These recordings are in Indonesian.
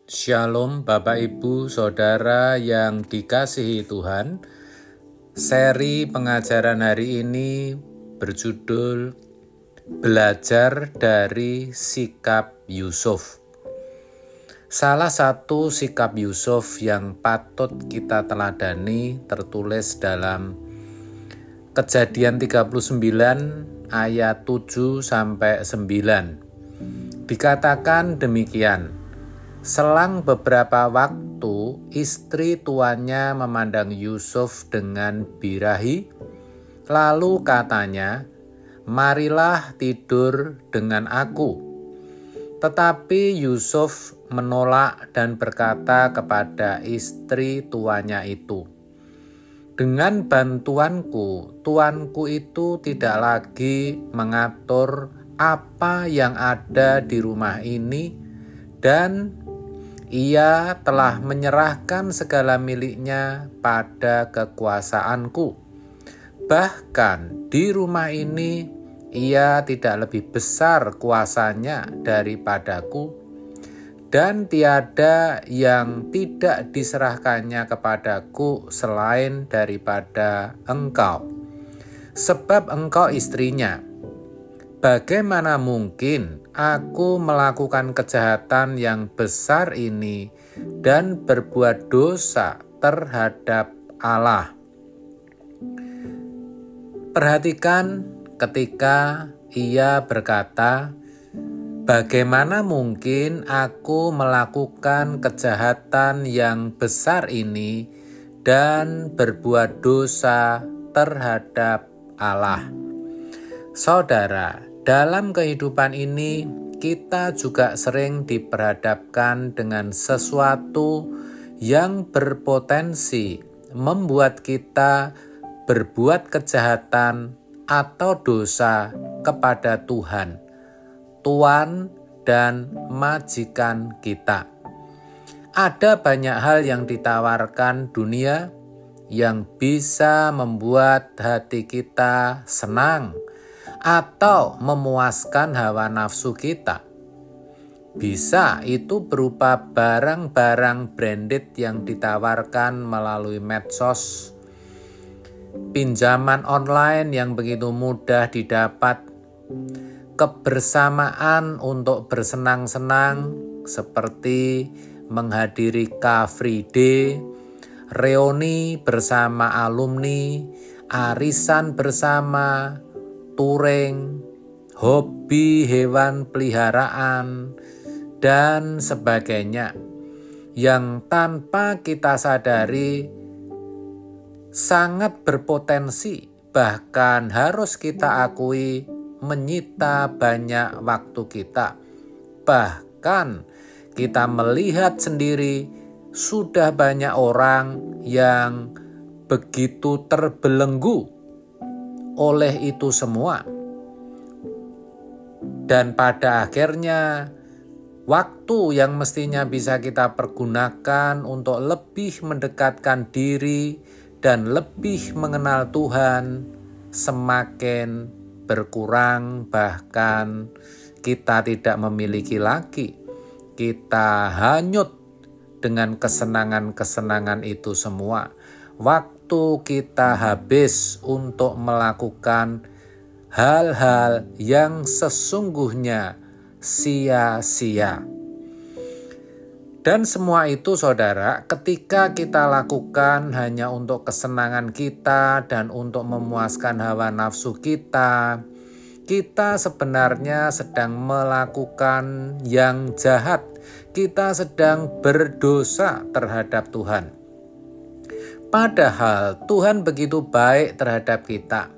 Shalom Bapak Ibu Saudara yang dikasihi Tuhan. Seri pengajaran hari ini berjudul Belajar dari Sikap Yusuf. Salah satu sikap Yusuf yang patut kita teladani tertulis dalam Kejadian 39 ayat 7-9. Dikatakan demikian, selang beberapa waktu istri tuannya memandang Yusuf dengan birahi, lalu katanya, "Marilah tidur dengan aku." Tetapi Yusuf menolak dan berkata kepada istri tuannya itu, "Dengan bantuanku, tuanku itu tidak lagi mengatur apa yang ada di rumah ini, dan ia telah menyerahkan segala miliknya pada kekuasaanku. Bahkan di rumah ini ia tidak lebih besar kuasanya daripadaku, dan tiada yang tidak diserahkannya kepadaku selain daripada engkau, sebab engkau istrinya. Bagaimana mungkin aku melakukan kejahatan yang besar ini dan berbuat dosa terhadap Allah?" Perhatikan ketika ia berkata, "Bagaimana mungkin aku melakukan kejahatan yang besar ini dan berbuat dosa terhadap Allah?" Saudara, dalam kehidupan ini kita juga sering diperhadapkan dengan sesuatu yang berpotensi membuat kita berbuat kejahatan atau dosa kepada Tuhan, Tuan dan majikan kita. Ada banyak hal yang ditawarkan dunia yang bisa membuat hati kita senang atau memuaskan hawa nafsu kita. Bisa itu berupa barang-barang branded yang ditawarkan melalui medsos, pinjaman online yang begitu mudah didapat, kebersamaan untuk bersenang-senang seperti menghadiri Car Free Day, reuni bersama alumni, arisan bersama, touring, hobi hewan peliharaan, dan sebagainya, yang tanpa kita sadari sangat berpotensi, bahkan harus kita akui menyita banyak waktu kita. Bahkan kita melihat sendiri sudah banyak orang yang begitu terbelenggu oleh itu semua. Dan pada akhirnya waktu yang mestinya bisa kita pergunakan untuk lebih mendekatkan diri dan lebih mengenal Tuhan semakin berkurang, bahkan kita tidak memiliki lagi. Kita hanyut dengan kesenangan-kesenangan itu semua. Waktu kita habis untuk melakukan hal-hal yang sesungguhnya sia-sia. Dan semua itu, saudara, ketika kita lakukan hanya untuk kesenangan kita dan untuk memuaskan hawa nafsu kita, kita sebenarnya sedang melakukan yang jahat. Kita sedang berdosa terhadap Tuhan. Padahal Tuhan begitu baik terhadap kita.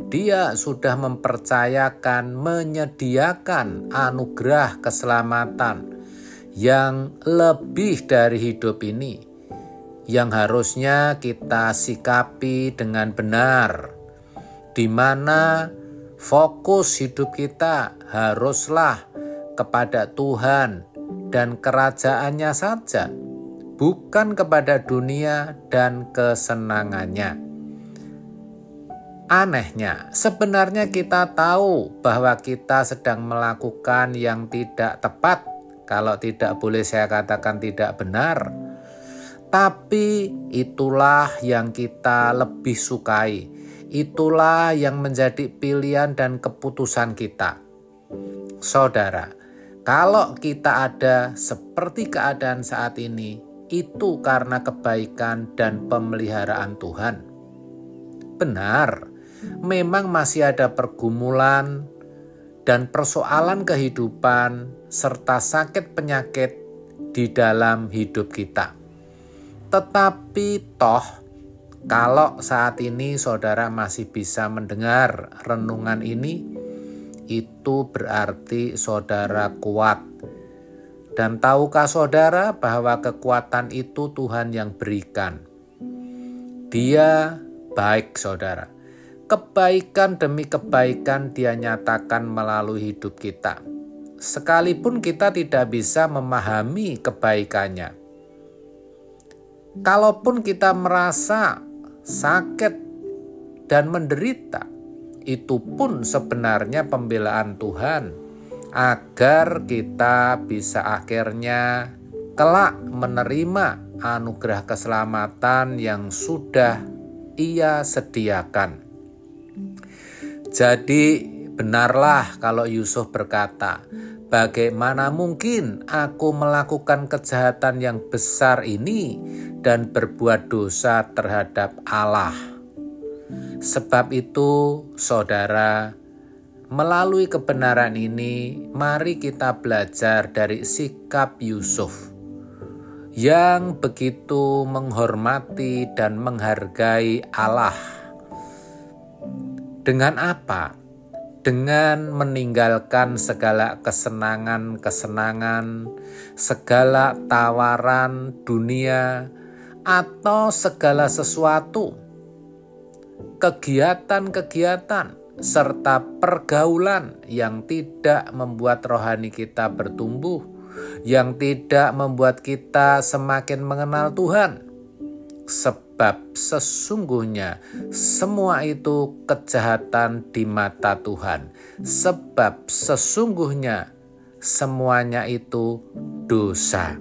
Dia sudah mempercayakan, menyediakan anugerah keselamatan yang lebih dari hidup ini, yang harusnya kita sikapi dengan benar, di mana fokus hidup kita haruslah kepada Tuhan dan kerajaannya saja, bukan kepada dunia dan kesenangannya. Anehnya, sebenarnya kita tahu bahwa kita sedang melakukan yang tidak tepat Kalau tidak boleh saya katakan tidak benar. Tapi itulah yang kita lebih sukai. Itulah yang menjadi pilihan dan keputusan kita. Saudara, kalau kita ada seperti keadaan saat ini, itu karena kebaikan dan pemeliharaan Tuhan. Benar, memang masih ada pergumulan dan persoalan kehidupan serta sakit penyakit di dalam hidup kita. Tetapi toh, kalau saat ini saudara masih bisa mendengar renungan ini, itu berarti saudara kuat. Dan tahukah saudara bahwa kekuatan itu Tuhan yang berikan? Dia baik, saudara. Kebaikan demi kebaikan Dia nyatakan melalui hidup kita. Sekalipun kita tidak bisa memahami kebaikannya. Kalaupun kita merasa sakit dan menderita, itu pun sebenarnya pembelaan Tuhan agar kita bisa akhirnya kelak menerima anugerah keselamatan yang sudah Ia sediakan. Jadi benarlah kalau Yusuf berkata, "Bagaimana mungkin aku melakukan kejahatan yang besar ini dan berbuat dosa terhadap Allah?" Sebab itu, saudara, melalui kebenaran ini, mari kita belajar dari sikap Yusuf yang begitu menghormati dan menghargai Allah. Dengan apa? Dengan meninggalkan segala kesenangan-kesenangan, segala tawaran dunia, atau segala sesuatu, kegiatan-kegiatan, serta pergaulan yang tidak membuat rohani kita bertumbuh, yang tidak membuat kita semakin mengenal Tuhan. Sebab sesungguhnya semua itu kejahatan di mata Tuhan. Sebab sesungguhnya semuanya itu dosa.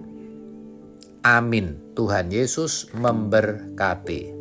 Amin. Tuhan Yesus memberkati.